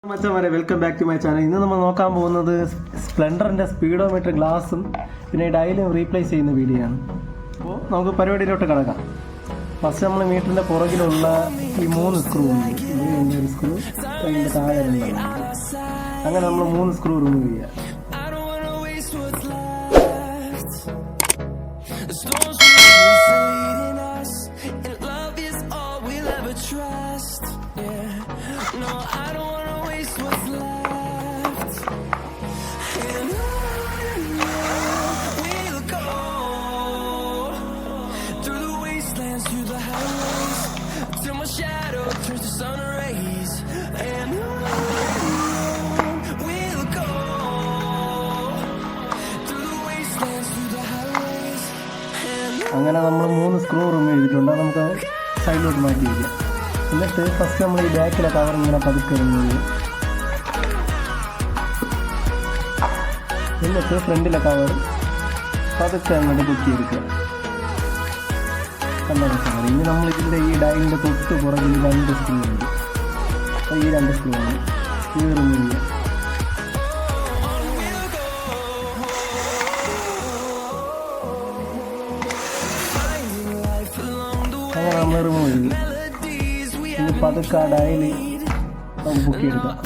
മച്ചന്മാരെ welcome back to my channel. ഇന്ന് നമ്മൾ നോക്കാൻ പോകുന്നത് സ്പ്ലെൻഡറിൻ്റെ സ്പീഡോമീറ്റർ ഗ്ലാസും പിന്നെ ഡയലും റീപ്ലേസ് ചെയ്യുന്ന വീഡിയോ ആണ്. അപ്പോൾ നമുക്ക് പരിപാടിയിലോട്ട് കിടക്കാം. ഫസ്റ്റ് നമ്മൾ മീറ്ററിൻ്റെ പുറകിലുള്ള ഈ 3 സ്ക്രൂ ഉണ്ട്. ഇതിൻ്റെ ഒരു സ്ക്രൂ അതിൻ്റെ താഴെ ഉണ്ടാവും. അങ്ങനെ നമ്മൾ 3 സ്ക്രൂ റിമൂവ് ചെയ്യുക. അങ്ങനെ നമ്മൾ 3 സ്ക്രൂ റിമൂവ് ചെയ്തിട്ടുണ്ട്. നമുക്ക് സൈഡിലോട്ട് മാറ്റി വയ്ക്കാം. എന്നിട്ട് ഫസ്റ്റ് നമ്മൾ ഈ ബാക്കിലെ കവർ ഇങ്ങനെ പതുക്കെ റിമൂവ് ചെയ്യും. എന്നിട്ട് ഫ്രണ്ടിലെ കവർ പതുക്കെ അങ്ങോട്ട് കുത്തിയെടുക്കുക. കണ്ടു. ഇനി നമ്മൾ ഇതിൻ്റെ ഈ ഡയലിൻ്റെ തൊട്ട് പുറകിൽ 2 സ്ക്രൂ ഉണ്ട്. അപ്പോൾ ഈ 2 സ്ക്രൂ ആണ് ഇത് റിമൂവ് ചെയ്യുക. അങ്ങനെ നമ്മൾ റിമൂവ് ചെയ്തു. ഇനി പതുക്കെ ആ ഡയൽ നമുക്ക് പൊക്കിയെടുക്കാം.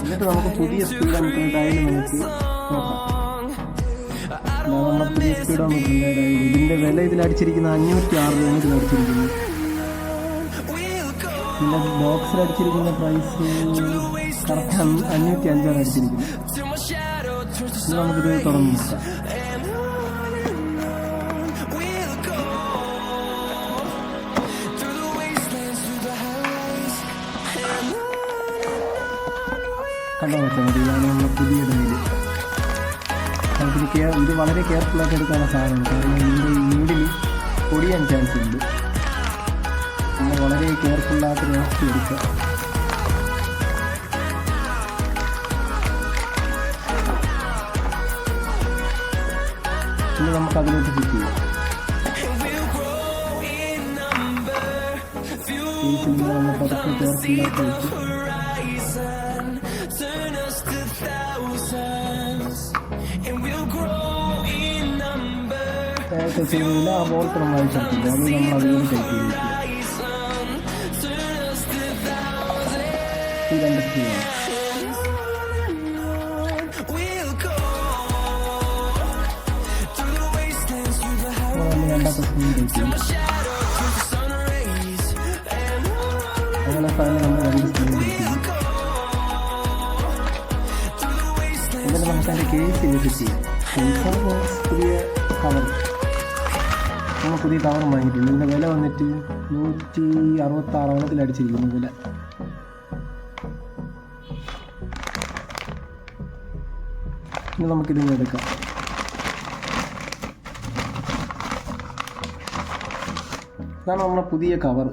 എന്നിട്ട് നമുക്ക് പുതിയ സ്പീഡോമീറ്റർ ഡയൽ നമുക്ക് നോക്കാം. നമ്മുടെ പുതിയ സ്പീഡോമീറ്ററിൻ്റെ ഡയൽ ഇതിൻ്റെ വില ഇതിലടിച്ചിരിക്കുന്ന 506 രൂപ ഇതിലടിച്ചിരിക്കുന്നു. പിന്നെ ബോക്സിലടിച്ചിരിക്കുന്ന പ്രൈസ് കറക്റ്റ് 505 അടിച്ചിരിക്കുന്നത്. ഇനി നമുക്കിത് തുറന്ന് നോക്കാം. കണ്ടു വെച്ചാൽ മതി. ഇതാണ് നമ്മുടെ പുതിയ ഡയൽ. നമുക്കിത് ഇത് വളരെ കെയർഫുള്ളായിട്ട് എടുക്കാനുള്ള സാധനമാണ്. കാരണം ഇതിൻ്റെ നീഡിൽ പൊടിയാൻ ചാൻസ് ഉണ്ട്. നമ്മൾ വളരെ കെയർഫുള്ളായിട്ട് നോക്കി എടുക്കുക. ഇനി നമുക്ക് അതിലോട്ട് ഫിറ്റ് ചെയ്യാം. നമ്മൾ പതുക്കെ കെയർഫുള്ളായിട്ട് വെച്ച് ചെയ്തില്ല. ആ ബോൾട്ട് നമ്മൾ അഴിച്ചെടുത്തില്ല. അത് നമ്മൾ അതിലൂടെ ടൈറ്റ് ചെയ്തിരിക്കുക. ഈ 2 സ്ക്രൂ ആണ്. രണ്ടാമത്തെ സ്ക്രൂ ടൈറ്റ് ചെയ്യും. അങ്ങനെ ഫൈനൽ നമ്മൾ 2 സ്ക്രൂ ടൈറ്റ് ചെയ്യും. എന്നിട്ട് നമുക്ക് അതിൻ്റെ കേസ് ഫിറ്റ് ചെയ്യാം. പുതിയ കവർ നമ്മൾ പുതിയ കവർ വാങ്ങിയിട്ടുണ്ട്. ഇതിൻ്റെ വില വന്നിട്ട് 166 ഇതിലടിച്ചിരിക്കുന്നു വില. ഇനി നമുക്കിതിന് എടുക്കാം. ഇതാണ് നമ്മുടെ പുതിയ കവർ.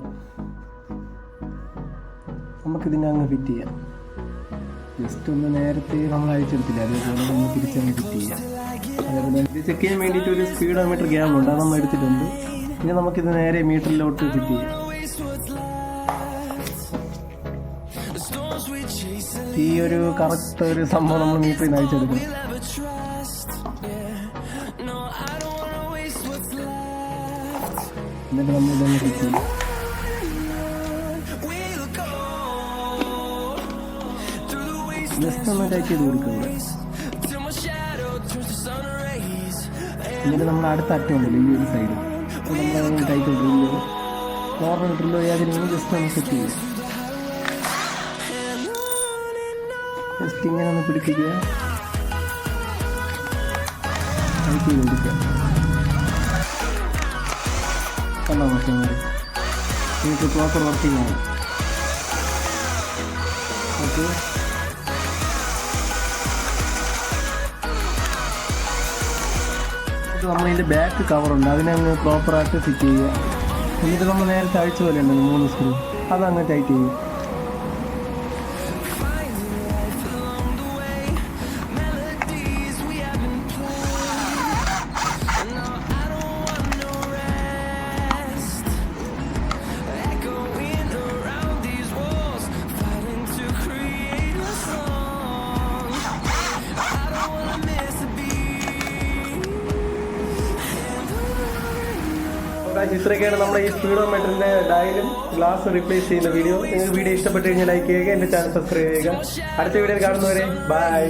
നമുക്കിതിനെ അങ്ങ് ഫിറ്റ് ചെയ്യാം. ജസ്റ്റ് ഒന്ന് നേരത്തെ നമ്മൾ അഴിച്ചെടുത്തില്ല, അതേപോലെ നമ്മൾ തിരിച്ചങ്ങ് ഫിറ്റ് ചെയ്യാം. അതേപോലെ ഇത് ചെക്ക് ചെയ്യാൻ വേണ്ടിയിട്ട് ഒരു സ്പീഡോമീറ്റർ ഗ്യാമുണ്ട്, അത് നമ്മൾ എടുത്തിട്ടുണ്ട്. ഇനി നമുക്കിത് നേരെ മീറ്ററിലോട്ട് ഫിറ്റ് ചെയ്യാം. ഈ ഒരു കറക്റ്റ് ഒരു സംഭവം നമ്മൾ മീറ്ററിൽ നിന്ന് അഴിച്ചെടുക്കണം. എന്നിട്ട് നമ്മൾ ഇതൊന്ന് ഫിറ്റ് ചെയ്യും. ജസ്റ്റ് ഒന്ന് ടൈറ്റ് ചെയ്ത് കൊടുക്കുന്നത്. എന്നിട്ട് നമ്മൾ അടുത്ത അറ്റമുണ്ടല്ലോ ഈ ഒരു സൈഡ്, അപ്പോൾ നമ്മൾ ടൈറ്റ് ഡ്രില്ലോ നോർമൽ ഡ്രില്ലോ ചെയ്യാതിരിക്കും. ജസ്റ്റ് ഒന്ന് സെറ്റ് ചെയ്യുക. ജസ്റ്റ് ഇങ്ങനെ ഒന്ന് പിടിപ്പിക്കുക, ടൈറ്റ് ചെയ്ത് കൊടുക്കുക. കണ്ടോ മറ്റന്മാർ, നിങ്ങൾക്ക് പ്രോപ്പർ വർക്കിംഗ് ആണ്. ഓക്കെ, നമ്മളതിൻ്റെ ബാക്ക് കവറുണ്ട്, അതിനെ അങ്ങ് പ്രോപ്പറായിട്ട് ഫിറ്റ് ചെയ്യുക. എന്നിട്ട് നമ്മൾ നേരത്തെ അഴിച്ച പോലെ ഉണ്ടല്ലോ 3 സ്ക്രൂ, അതങ്ങ് ടൈറ്റ് ചെയ്യും. ഇത്രയൊക്കെയാണ് നമ്മുടെ ഈ സ്പീഡോമീറ്ററിന്റെ ഡയലും ഗ്ലാസ് റീപ്ലേസ് ചെയ്യുന്ന വീഡിയോ. നിങ്ങൾക്ക് വീഡിയോ ഇഷ്ടപ്പെട്ട് കഴിഞ്ഞാൽ ലൈക്ക് ചെയ്യുക, എന്റെ ചാനൽ സബ്സ്ക്രൈബ് ചെയ്യുക. അടുത്ത വീഡിയോയിൽ കാണുന്നവരെ ബൈ.